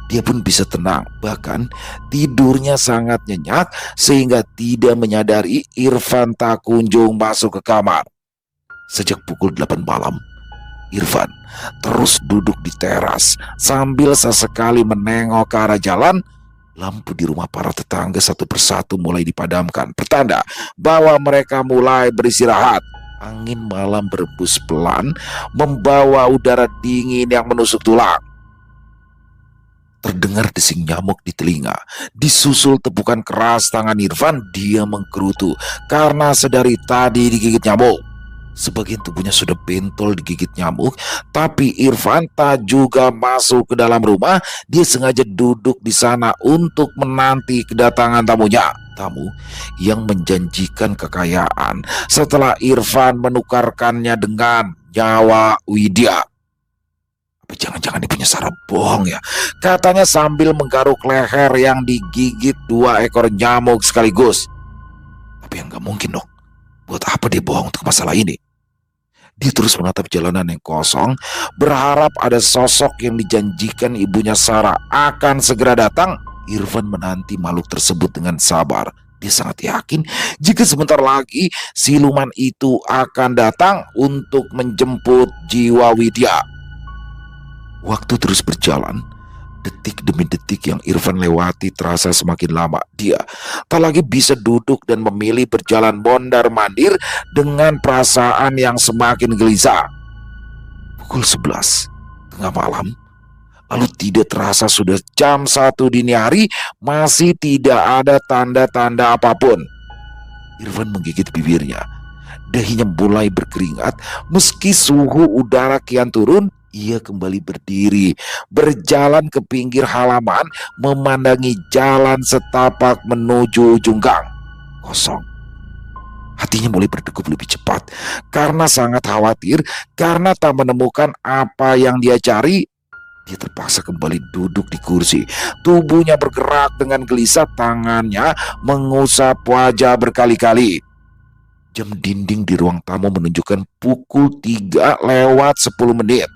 Dia pun bisa tenang, bahkan tidurnya sangat nyenyak sehingga tidak menyadari Irfan tak kunjung masuk ke kamar. Sejak pukul 8 malam, Irfan terus duduk di teras sambil sesekali menengok ke arah jalan. Lampu di rumah para tetangga satu persatu mulai dipadamkan, pertanda bahwa mereka mulai beristirahat. Angin malam berembus pelan, membawa udara dingin yang menusuk tulang. Terdengar desing nyamuk di telinga. Disusul tepukan keras tangan Irfan, dia menggerutu karena sedari tadi digigit nyamuk. Sebagian tubuhnya sudah bentol digigit nyamuk, tapi Irfan tak juga masuk ke dalam rumah. Dia sengaja duduk di sana untuk menanti kedatangan tamunya. Tamu yang menjanjikan kekayaan setelah Irfan menukarkannya dengan nyawa Widya. Apa jangan-jangan dia punya saraf bohong ya? Katanya sambil menggaruk leher yang digigit 2 ekor nyamuk sekaligus. Tapi yang gak mungkin dong. Buat apa dia bohong untuk masalah ini? Dia terus menatap jalanan yang kosong, berharap ada sosok yang dijanjikan ibunya Sarah akan segera datang. Irfan menanti makhluk tersebut dengan sabar. Dia sangat yakin jika sebentar lagi siluman itu akan datang untuk menjemput jiwa Widya. Waktu terus berjalan. Detik demi detik yang Irfan lewati terasa semakin lama. Dia tak lagi bisa duduk dan memilih berjalan mondar-mandir dengan perasaan yang semakin gelisah. Pukul 11 tengah malam, lalu tidak terasa sudah jam 1 dini hari, masih tidak ada tanda-tanda apapun. Irfan menggigit bibirnya. Dahinya mulai berkeringat meski suhu udara kian turun. Ia kembali berdiri, berjalan ke pinggir halaman, memandangi jalan setapak menuju ujung gang. Kosong. Hatinya mulai berdegup lebih cepat karena sangat khawatir, karena tak menemukan apa yang dia cari. Dia terpaksa kembali duduk di kursi. Tubuhnya bergerak dengan gelisah, tangannya mengusap wajah berkali-kali. Jam dinding di ruang tamu menunjukkan pukul 3 lewat 10 menit.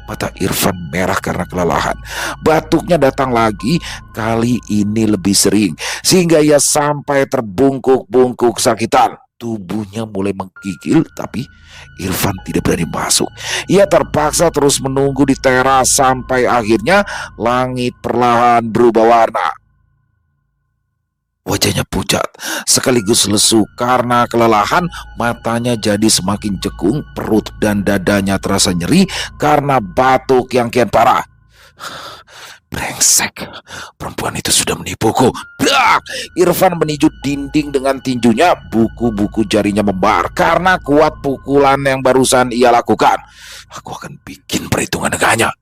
Mata Irfan merah karena kelelahan. Batuknya datang lagi, kali ini lebih sering, sehingga ia sampai terbungkuk-bungkuk kesakitan. Tubuhnya mulai menggigil, tapi Irfan tidak berani masuk. Ia terpaksa terus menunggu di teras sampai akhirnya langit perlahan berubah warna. Wajahnya pucat, sekaligus lesu karena kelelahan. Matanya jadi semakin cekung, perut dan dadanya terasa nyeri karena batuk yang kian parah. Brengsek, perempuan itu sudah menipuku. Brak! Irfan meninju dinding dengan tinjunya, buku-buku jarinya membar karena kuat pukulan yang barusan ia lakukan. Aku akan bikin perhitungan dengannya.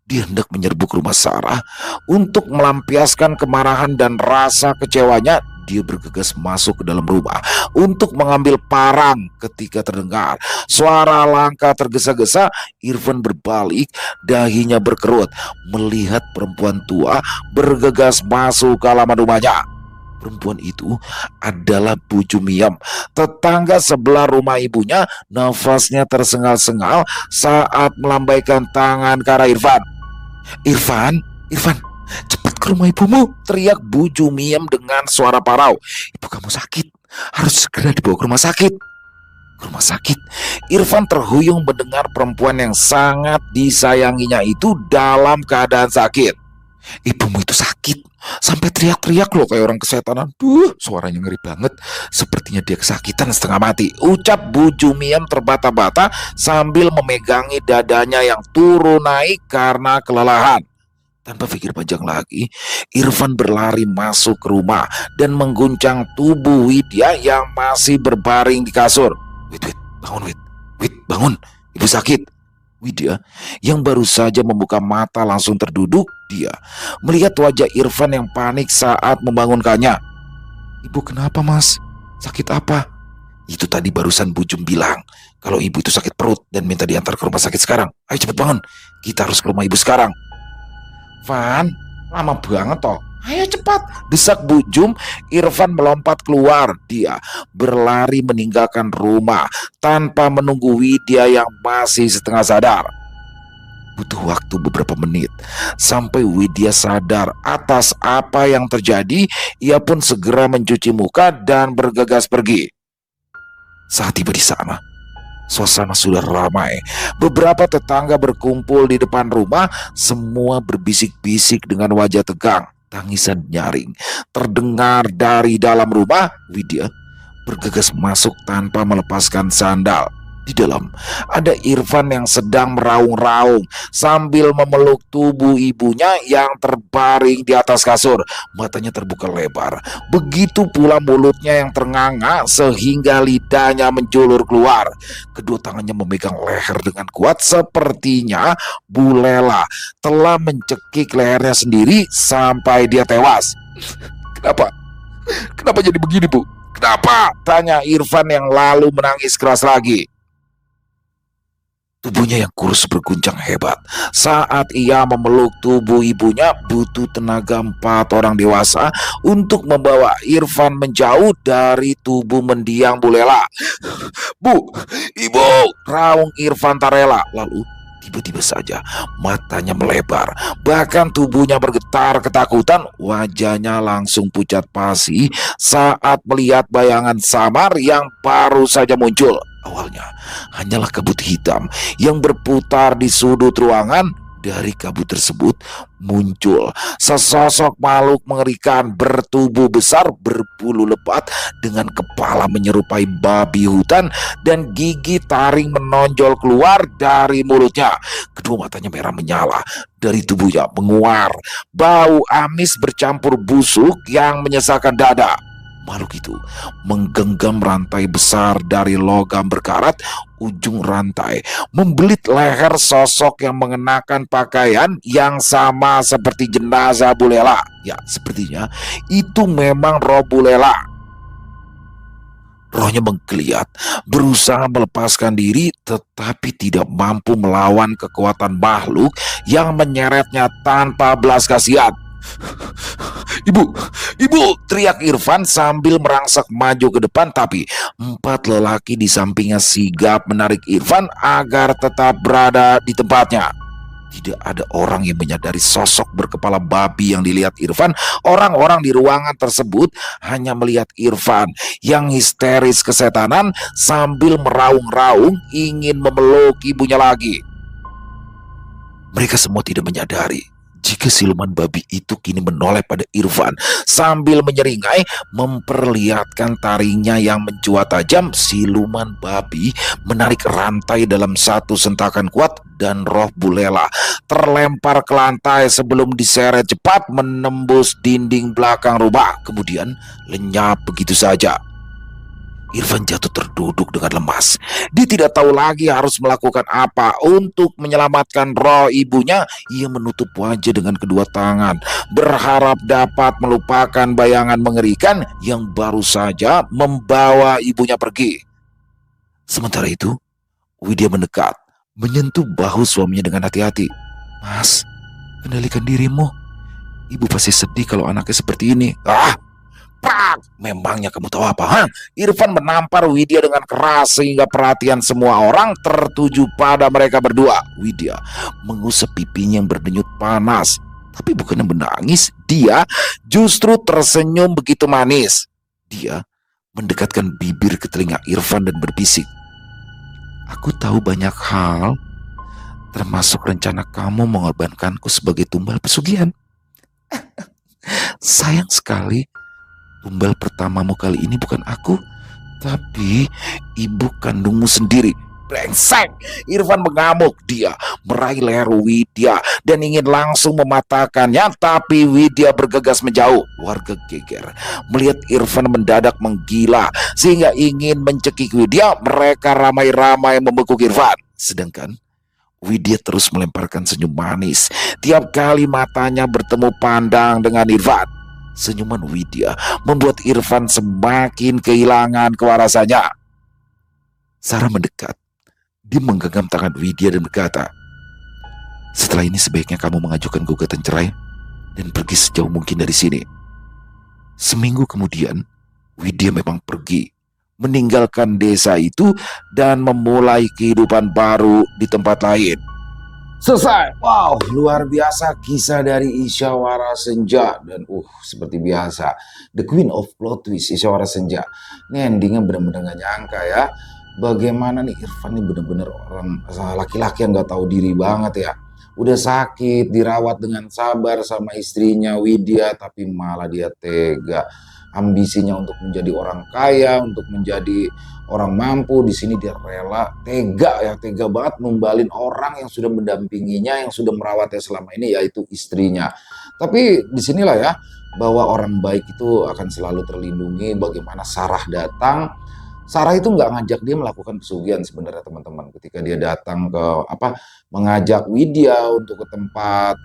Dia hendak menyerbu rumah Sarah. Untuk melampiaskan kemarahan dan rasa kecewanya, dia bergegas masuk ke dalam rumah untuk mengambil parang. Ketika terdengar suara langkah tergesa-gesa, Irfan berbalik, dahinya berkerut melihat perempuan tua bergegas masuk ke halaman rumahnya. Perempuan itu adalah Bu Jumiam, tetangga sebelah rumah ibunya. Nafasnya tersengal-sengal saat melambaikan tangan ke arah Irfan. Irfan, cepat ke rumah ibumu, teriak Bu Jumiam dengan suara parau. Ibu kamu sakit, harus segera dibawa ke rumah sakit. Ke rumah sakit, Irfan terhuyung mendengar perempuan yang sangat disayanginya itu dalam keadaan sakit. Ibumu itu sakit, sampai teriak-teriak loh kayak orang kesetanan. Suaranya ngeri banget, sepertinya dia kesakitan setengah mati, ucap Bu Jumiam terbata-bata sambil memegangi dadanya yang turun naik karena kelelahan. Tanpa pikir panjang lagi, Irfan berlari masuk ke rumah dan mengguncang tubuh Widya yang masih berbaring di kasur. Wid, bangun Wid, bangun, ibu sakit. Widya yang baru saja membuka mata langsung terduduk. Dia melihat wajah Irfan yang panik saat membangunkannya. Ibu kenapa mas? Sakit apa? Itu tadi barusan Bu Jum bilang kalau ibu itu sakit perut dan minta diantar ke rumah sakit sekarang. Ayo cepat bangun, kita harus ke rumah ibu sekarang. Van, lama banget toh. Ayo cepat, desak Bu Jum. Irfan melompat keluar. Dia berlari meninggalkan rumah tanpa menunggu Widya yang masih setengah sadar. Butuh waktu beberapa menit sampai Widya sadar atas apa yang terjadi. Ia pun segera mencuci muka dan bergegas pergi. Saat tiba di sana, suasana sudah ramai. Beberapa tetangga berkumpul di depan rumah, semua berbisik-bisik dengan wajah tegang. Tangisan nyaring terdengar dari dalam rumah. Widya bergegas masuk tanpa melepaskan sandal. Di dalam ada Irfan yang sedang meraung-raung sambil memeluk tubuh ibunya yang terbaring di atas kasur. Matanya terbuka lebar, begitu pula mulutnya yang ternganga sehingga lidahnya menjulur keluar. Kedua tangannya memegang leher dengan kuat, sepertinya Bu Lela telah mencekik lehernya sendiri sampai dia tewas. Kenapa? Kenapa jadi begini, Bu? Kenapa? Tanya Irfan yang lalu menangis keras lagi. Tubuhnya yang kurus berguncang hebat. Saat ia memeluk tubuh ibunya, butuh tenaga 4 orang dewasa untuk membawa Irfan menjauh dari tubuh mendiang Bu Lela. Bu, ibu, raung Irfan tak rela. Lalu tiba-tiba saja matanya melebar, bahkan tubuhnya bergetar ketakutan. Wajahnya langsung pucat pasi saat melihat bayangan samar yang baru saja muncul. Awalnya hanyalah kabut hitam yang berputar di sudut ruangan. Dari kabut tersebut muncul sesosok makhluk mengerikan bertubuh besar, berbulu lebat, dengan kepala menyerupai babi hutan dan gigi taring menonjol keluar dari mulutnya. Kedua matanya merah menyala, dari tubuhnya menguar bau amis bercampur busuk yang menyesakan dada. Makhluk itu menggenggam rantai besar dari logam berkarat. Ujung rantai membelit leher sosok yang mengenakan pakaian yang sama seperti jenazah Bu Lela. Ya, sepertinya itu memang roh Bu Lela. Rohnya menggeliat, berusaha melepaskan diri, tetapi tidak mampu melawan kekuatan makhluk yang menyeretnya tanpa belas kasihan. Ibu, ibu, teriak Irfan sambil merangsak maju ke depan, tapi 4 lelaki di sampingnya sigap menarik Irfan agar tetap berada di tempatnya. Tidak ada orang yang menyadari sosok berkepala babi yang dilihat Irfan. Orang-orang di ruangan tersebut hanya melihat Irfan yang histeris kesetanan sambil meraung-raung ingin memeluk ibunya lagi. Mereka semua tidak menyadari jika siluman babi itu kini menoleh pada Irfan sambil menyeringai memperlihatkan taringnya yang mencuat tajam. Siluman babi menarik rantai dalam satu sentakan kuat dan roh Bu Lela terlempar ke lantai sebelum diseret cepat menembus dinding belakang rumah, kemudian lenyap begitu saja. Irfan jatuh terduduk dengan lemas. Dia tidak tahu lagi harus melakukan apa untuk menyelamatkan roh ibunya. Ia menutup wajah dengan kedua tangan, berharap dapat melupakan bayangan mengerikan yang baru saja membawa ibunya pergi. Sementara itu, Widya mendekat, menyentuh bahu suaminya dengan hati-hati. Mas, kendalikan dirimu. Ibu pasti sedih kalau anaknya seperti ini. Prak! Memangnya kamu tahu apa? Irfan menampar Widya dengan keras sehingga perhatian semua orang tertuju pada mereka berdua. Widya mengusap pipinya yang berdenyut panas, tapi bukannya menangis, dia justru tersenyum begitu manis. Dia mendekatkan bibir ke telinga Irfan dan berbisik, aku tahu banyak hal, termasuk rencana kamu mengorbankanku sebagai tumbal pesugihan. Sayang sekali, tumbal pertamamu kali ini bukan aku, tapi ibu kandungmu sendiri. Brengsek! Irfan mengamuk. Dia meraih leher Widya dan ingin langsung mematahkannya, tapi Widya bergegas menjauh. Warga geger melihat Irfan mendadak menggila sehingga ingin mencekik Widya. Mereka ramai-ramai membekuk Irfan, sedangkan Widya terus melemparkan senyum manis tiap kali matanya bertemu pandang dengan Irfan. Senyuman Widya membuat Irfan semakin kehilangan kewarasannya. Sarah mendekat. Dia menggenggam tangan Widya dan berkata, setelah ini sebaiknya kamu mengajukan gugatan cerai dan pergi sejauh mungkin dari sini. Seminggu kemudian, Widya memang pergi, meninggalkan desa itu dan memulai kehidupan baru di tempat lain. Selesai. Wow, luar biasa kisah dari Isyawara Senja. Dan seperti biasa, The Queen of Plot Twist, Isyawara Senja. Ini endingnya bener-bener gak nyangka ya. Bagaimana nih Irfan ini bener-bener orang laki-laki yang gak tahu diri banget ya. Udah sakit, dirawat dengan sabar sama istrinya Widya, tapi malah dia tega. Ambisinya untuk menjadi orang kaya, untuk menjadi orang mampu, di sini dia rela, tega banget numbalin orang yang sudah mendampinginya, yang sudah merawatnya selama ini, yaitu istrinya. Tapi disinilah ya, bahwa orang baik itu akan selalu terlindungi. Bagaimana Sarah datang, Sarah itu nggak ngajak dia melakukan pesugihan sebenarnya teman-teman. Ketika dia datang ke mengajak Widya untuk ke tempat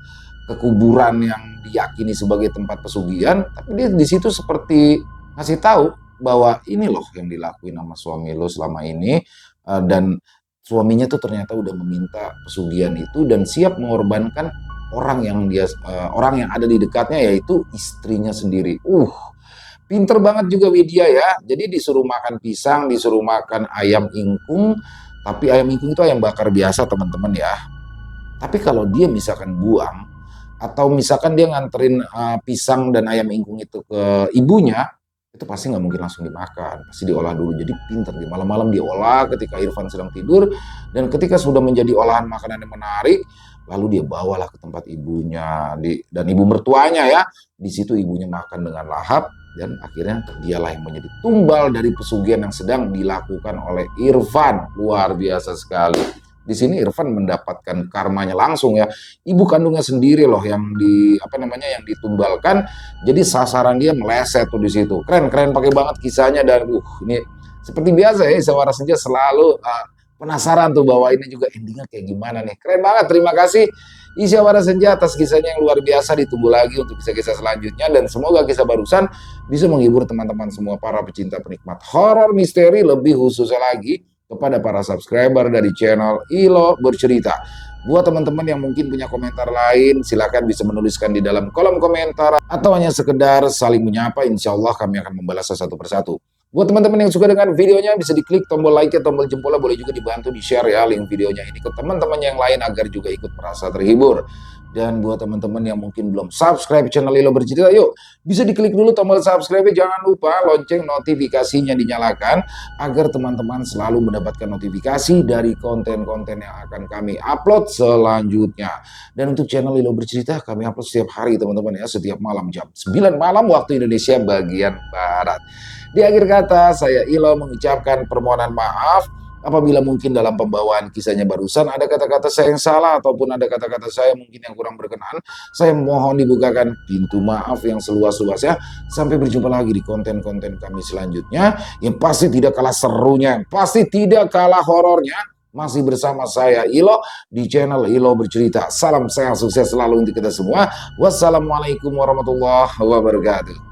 kekuburan yang diyakini sebagai tempat pesugihan, tapi dia di situ seperti ngasih tahu bahwa ini loh yang dilakuin sama suami lo selama ini, dan suaminya tuh ternyata udah meminta pesugihan itu dan siap mengorbankan orang yang ada di dekatnya, yaitu istrinya sendiri. Pinter banget juga Widya ya. Jadi disuruh makan pisang, disuruh makan ayam ingkung, tapi ayam ingkung itu ayam bakar biasa teman-teman ya. Tapi kalau dia misalkan buang, atau misalkan dia nganterin pisang dan ayam ingkung itu ke ibunya, itu pasti nggak mungkin langsung dimakan, pasti diolah dulu. Jadi pinter, di malam-malam diolah ketika Irfan sedang tidur, dan ketika sudah menjadi olahan makanan yang menarik, lalu dia bawalah ke tempat ibunya dan ibu mertuanya ya. Di situ ibunya makan dengan lahap, dan akhirnya dialah yang menjadi tumbal dari pesugihan yang sedang dilakukan oleh Irfan. Luar biasa sekali. Di sini Irfan mendapatkan karmanya langsung ya. Ibu kandungnya sendiri loh yang yang ditumbalkan. Jadi sasaran dia meleset tuh di situ. Keren pakai banget kisahnya. Dan ini seperti biasa ya, Isyawara Senja selalu penasaran tuh bahwa ini juga endingnya kayak gimana nih. Keren banget. Terima kasih Isyawara Senja atas kisahnya yang luar biasa. Ditunggu lagi untuk kisah-kisah selanjutnya, dan semoga kisah barusan bisa menghibur teman-teman semua para pecinta penikmat horor misteri, lebih khususnya lagi kepada para subscriber dari channel Ilo Bercerita. Buat teman-teman yang mungkin punya komentar lain, silakan bisa menuliskan di dalam kolom komentar, atau hanya sekedar saling menyapa. Insya Allah kami akan membalas satu persatu. Buat teman-teman yang suka dengan videonya, bisa diklik tombol like, tombol jempolnya, boleh juga dibantu di-share ya link videonya ini ke teman-teman yang lain agar juga ikut merasa terhibur. Dan buat teman-teman yang mungkin belum subscribe channel Ilo Bercerita, yuk bisa diklik dulu tombol subscribe, jangan lupa lonceng notifikasinya dinyalakan agar teman-teman selalu mendapatkan notifikasi dari konten-konten yang akan kami upload selanjutnya. Dan untuk channel Ilo Bercerita kami upload setiap hari teman-teman ya, setiap malam jam 9 malam waktu Indonesia bagian Barat. Di akhir kata, saya Ilo mengucapkan permohonan maaf apabila mungkin dalam pembawaan kisahnya barusan ada kata-kata saya yang salah, ataupun ada kata-kata saya mungkin yang kurang berkenan. Saya mohon dibukakan pintu maaf yang seluas-luasnya. Sampai berjumpa lagi di konten-konten kami selanjutnya, yang pasti tidak kalah serunya, pasti tidak kalah horornya. Masih bersama saya Ilo di channel Ilo Bercerita. Salam sehat, sukses selalu untuk kita semua. Wassalamualaikum warahmatullahi wabarakatuh.